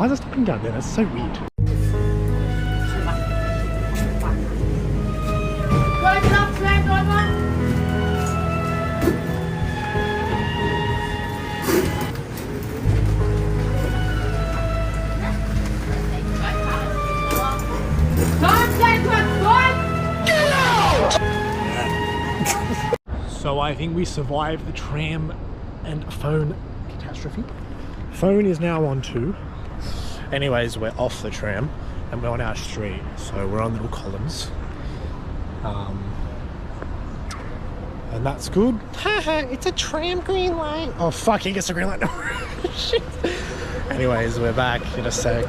Why is it stopping down there? That's so weird. So I think we survived the tram and phone catastrophe. Phone is now on 2. Anyways, we're off the tram and we're on our street. So we're on little columns. And that's good. Haha, it's a tram green light. Oh fuck, he gets a green light. No. Shit. Anyways, we're back in a sec.